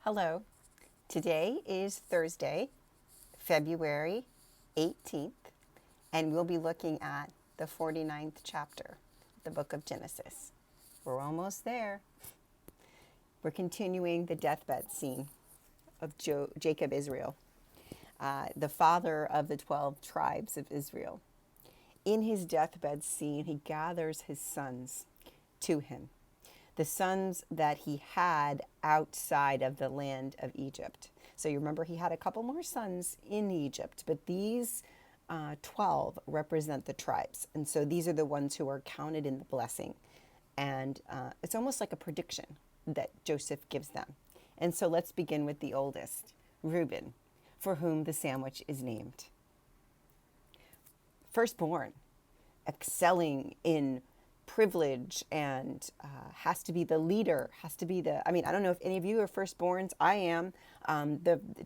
Hello. Today is Thursday, February 18th, and we'll be looking at the 49th chapter, the book of Genesis. We're almost there. We're continuing the deathbed scene of Jacob Israel, the father of the 12 tribes of Israel. In his deathbed scene, he gathers his sons to him, the sons that he had outside of the land of Egypt. So you remember he had a couple more sons in Egypt, but these 12 represent the tribes. And so these are the ones who are counted in the blessing. And it's almost like a prediction that Joseph gives them. And so let's begin with the oldest, Reuben, for whom the sandwich is named. Firstborn, excelling in privilege and has to be the leader, has to be I don't know if any of you are firstborns. I am.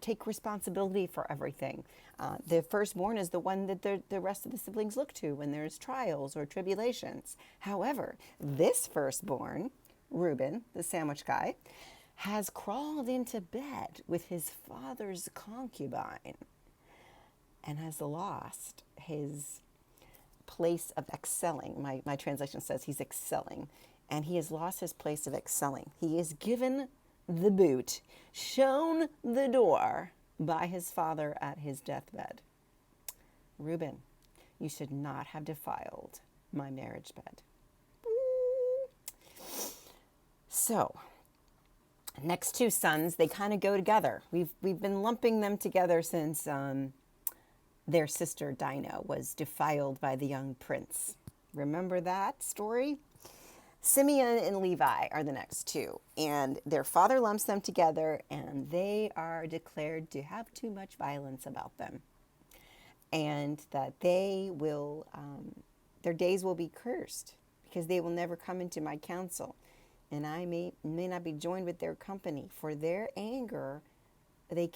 Take responsibility for everything. The firstborn is the one that the rest of the siblings look to when there's trials or tribulations. However, this firstborn, Reuben, the sandwich guy, has crawled into bed with his father's concubine and has lost his place of excelling. My translation says he's excelling, and he has lost his place of excelling. He is given the boot, shown the door by his father at his deathbed. Reuben, you should not have defiled my marriage bed. So, next two sons, they kind of go together. We've been lumping them together since their sister Dinah was defiled by the young prince. Remember that story? Simeon and Levi are the next two, and their father lumps them together, and they are declared to have too much violence about them, and that they will, their days will be cursed because they will never come into my counsel, and I may not be joined with their company. For in their anger they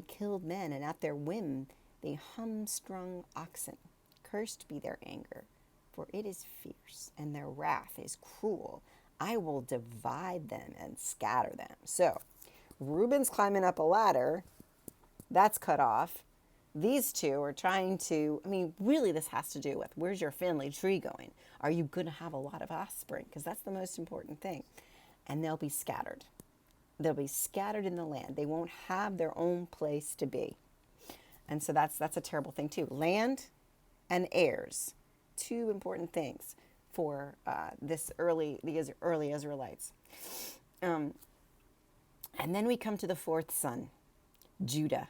killed men, and at their whim they humstrung oxen. Cursed be their anger, for it is fierce, and their wrath is cruel. I will divide them and scatter them. So, Reuben's climbing up a ladder. That's cut off. These two are trying to, really this has to do with where's your family tree going? Are you going to have a lot of offspring? Because that's the most important thing. And they'll be scattered. They'll be scattered in the land. They won't have their own place to be. And so that's a terrible thing too. Land and heirs, two important things for the early Israelites. And then we come to the fourth son, Judah.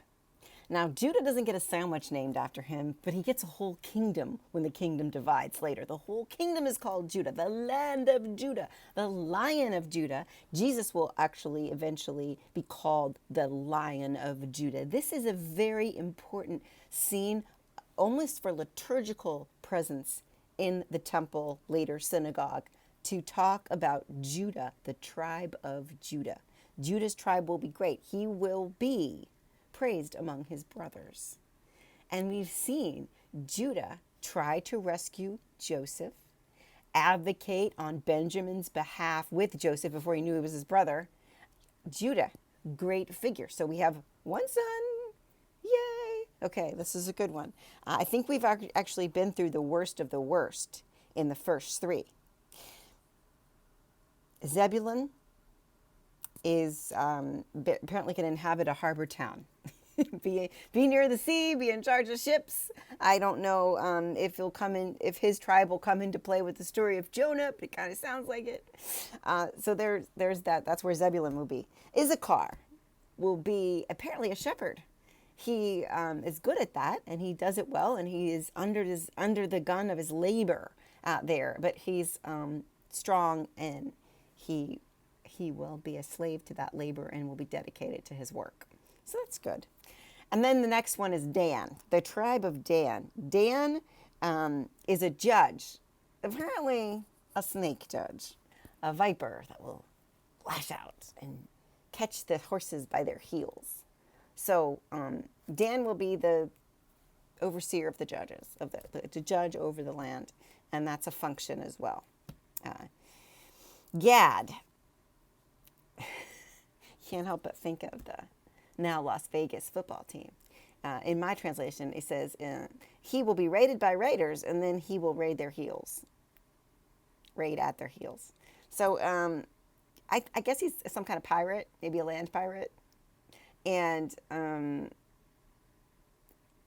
Now, Judah doesn't get a sandwich named after him, but he gets a whole kingdom when the kingdom divides later. The whole kingdom is called Judah, the land of Judah, the Lion of Judah. Jesus will actually eventually be called the Lion of Judah. This is a very important scene, almost for liturgical presence in the temple, later synagogue, to talk about Judah, the tribe of Judah. Judah's tribe will be great. He will be praised among his brothers. And we've seen Judah try to rescue Joseph, advocate on Benjamin's behalf with Joseph before he knew he was his brother. Judah, great figure. So we have one son. Yay. Okay, this is a good one. I think we've actually been through the worst of the worst in the first three. Zebulun is apparently can inhabit a harbor town. be near the sea, be in charge of ships. I don't know if his tribe will come into play with the story of Jonah, but it kind of sounds like it. So there's that. That's where Zebulun will be. Issachar will be apparently a shepherd. He is good at that, and he does it well, and he is under the gun of his labor out there. But he's strong, and he will be a slave to that labor and will be dedicated to his work. So that's good. And then the next one is Dan, the tribe of Dan. Dan is a judge, apparently a snake judge, a viper that will lash out and catch the horses by their heels. So Dan will be the overseer of the judges, to judge over the land, and that's a function as well. Gad. can't help but think of the now Las Vegas football team. In my translation, it says, he will be raided by raiders, and then he will raid their heels. Raid at their heels. So I guess he's some kind of pirate, maybe a land pirate, and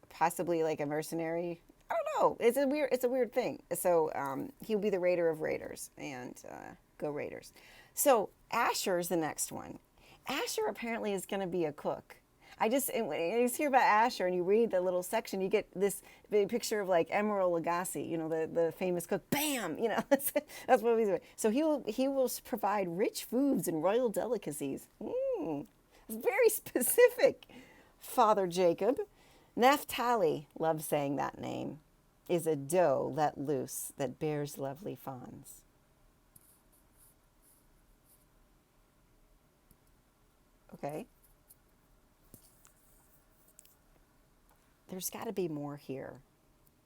possibly like a mercenary. I don't know. It's a weird thing. So he'll be the raider of raiders, and go Raiders. So Asher is the next one. Asher apparently is going to be a cook. And when you hear about Asher and you read the little section, you get this big picture of like Emeril Lagasse, the famous cook. Bam, that's what he's doing. So he will provide rich foods and royal delicacies. It's very specific. Father Jacob. Nephtali, love saying that name, is a doe let loose that bears lovely fawns. Okay. There's got to be more here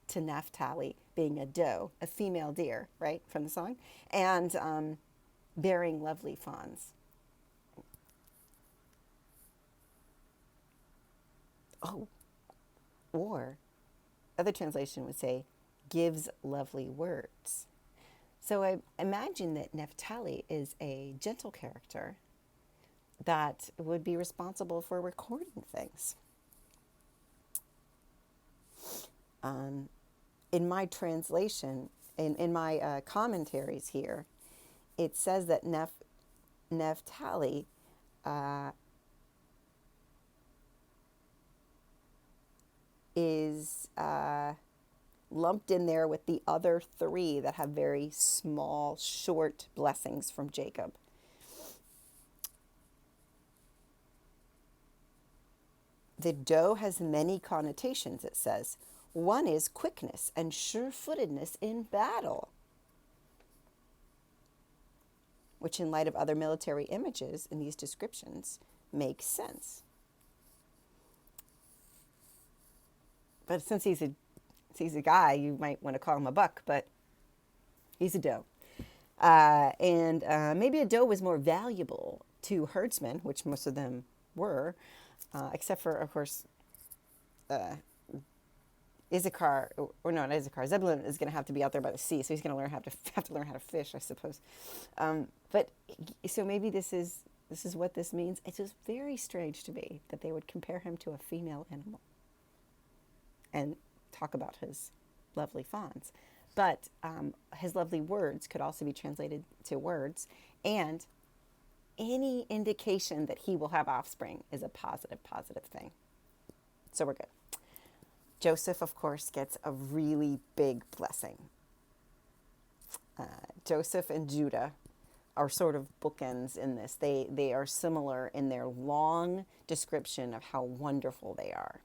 to Nephtali being a doe, a female deer, right, from the song, and bearing lovely fawns. Oh, or other translation would say, gives lovely words. So I imagine that Nephtali is a gentle character that would be responsible for recording things. In my translation, in my commentaries here, it says that Nephtali is lumped in there with the other three that have very small, short blessings from Jacob. The doe has many connotations, it says. One is quickness and sure-footedness in battle, which in light of other military images in these descriptions makes sense. But since he's a guy, you might want to call him a buck, but he's a doe. And maybe a doe was more valuable to herdsmen, which most of them were, except for, of course, Issachar, or no, not Issachar. Zebulun is going to have to be out there by the sea, so he's going to have to learn how to fish, I suppose. But so maybe this is what this means. It's just very strange to me that they would compare him to a female animal and talk about his lovely fawns. But his lovely words could also be translated to words, and any indication that he will have offspring is a positive thing. So we're good. Joseph, of course, gets a really big blessing. Joseph and Judah are sort of bookends in this. They are similar in their long description of how wonderful they are.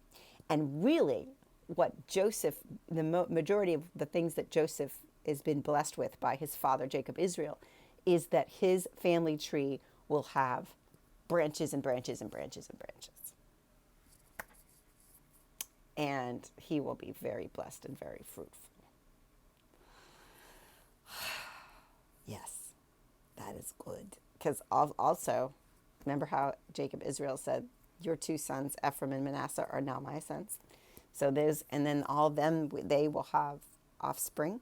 And really, what Joseph, the majority of the things that Joseph has been blessed with by his father, Jacob Israel, is that his family tree will have branches and branches and branches and branches. And he will be very blessed and very fruitful. Yes, that is good. Because also, remember how Jacob Israel said, your two sons, Ephraim and Manasseh, are now my sons. So and then all of them, they will have offspring.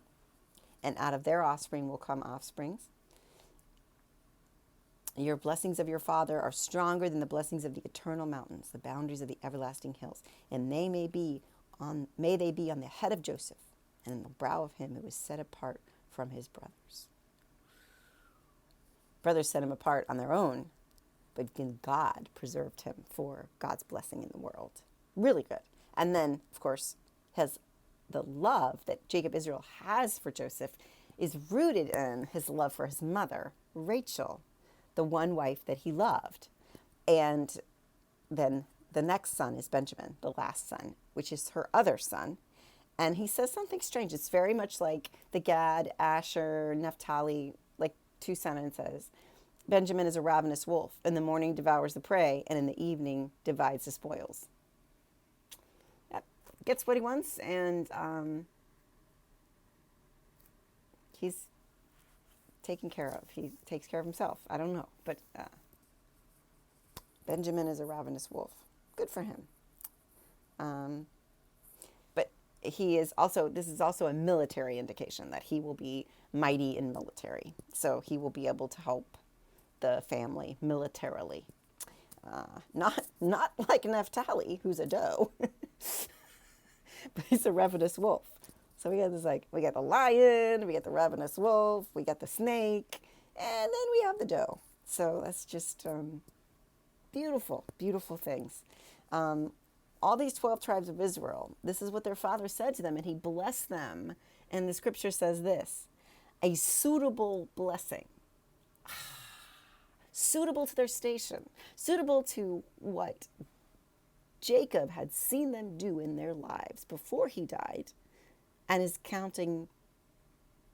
And out of their offspring will come offsprings. Your blessings of your father are stronger than the blessings of the eternal mountains, the boundaries of the everlasting hills. And may they be on the head of Joseph and in the brow of him who was set apart from his brothers. Brothers set him apart on their own, but God preserved him for God's blessing in the world. Really good. And then, of course, the love that Jacob Israel has for Joseph is rooted in his love for his mother, Rachel, the one wife that he loved. And then the next son is Benjamin, the last son, which is her other son. And he says something strange. It's very much like the Gad, Asher, Nephtali, like two sentences. Benjamin is a ravenous wolf. In the morning devours the prey, and in the evening divides the spoils. Gets what he wants, and he's taken care of. He takes care of himself. I don't know, but Benjamin is a ravenous wolf. Good for him. But he is also, this is also a military indication that he will be mighty in military. So he will be able to help the family militarily. Not like Nephtali, who's a doe, but he's a ravenous wolf. So we got this, like, we got the lion, we got the ravenous wolf, we got the snake, and then we have the doe. So that's just beautiful, beautiful things. All these 12 tribes of Israel, this is what their father said to them, and he blessed them. And the scripture says this, a suitable blessing, suitable to their station, suitable to what Jacob had seen them do in their lives before he died, and is counting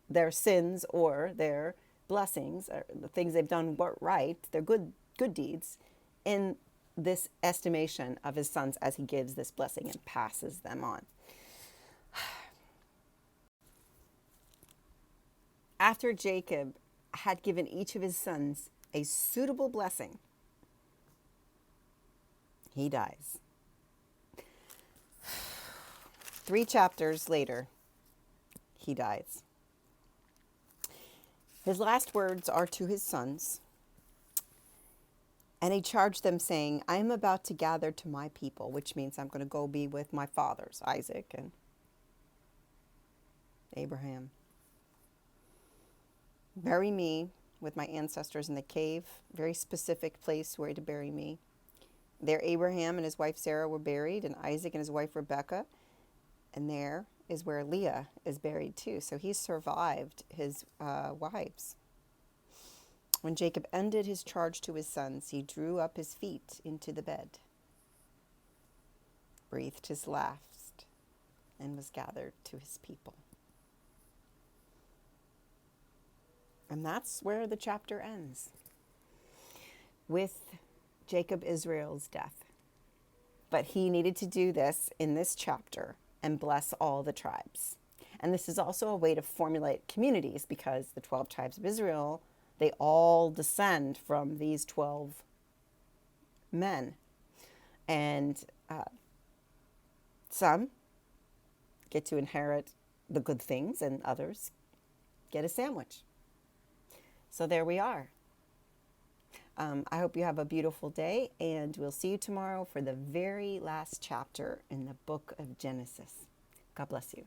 their sins or their blessings, or the things they've done right, their good deeds, in this estimation of his sons as he gives this blessing and passes them on. After Jacob had given each of his sons a suitable blessing, he dies. 3 chapters later, he dies. His last words are to his sons, and he charged them, saying, I am about to gather to my people, which means I'm going to go be with my fathers, Isaac and Abraham. Bury me with my ancestors in the cave, very specific place where to bury me. There Abraham and his wife Sarah were buried, and Isaac and his wife Rebekah, and there is where Leah is buried too. So he survived his wives. When Jacob ended his charge to his sons, he drew up his feet into the bed, breathed his last, and was gathered to his people. And that's where the chapter ends, with Jacob Israel's death. But he needed to do this in this chapter and bless all the tribes. And this is also a way to formulate communities, because the 12 tribes of Israel, they all descend from these 12 men. And some get to inherit the good things, and others get a sandwich. So there we are. I hope you have a beautiful day, and we'll see you tomorrow for the very last chapter in the book of Genesis. God bless you.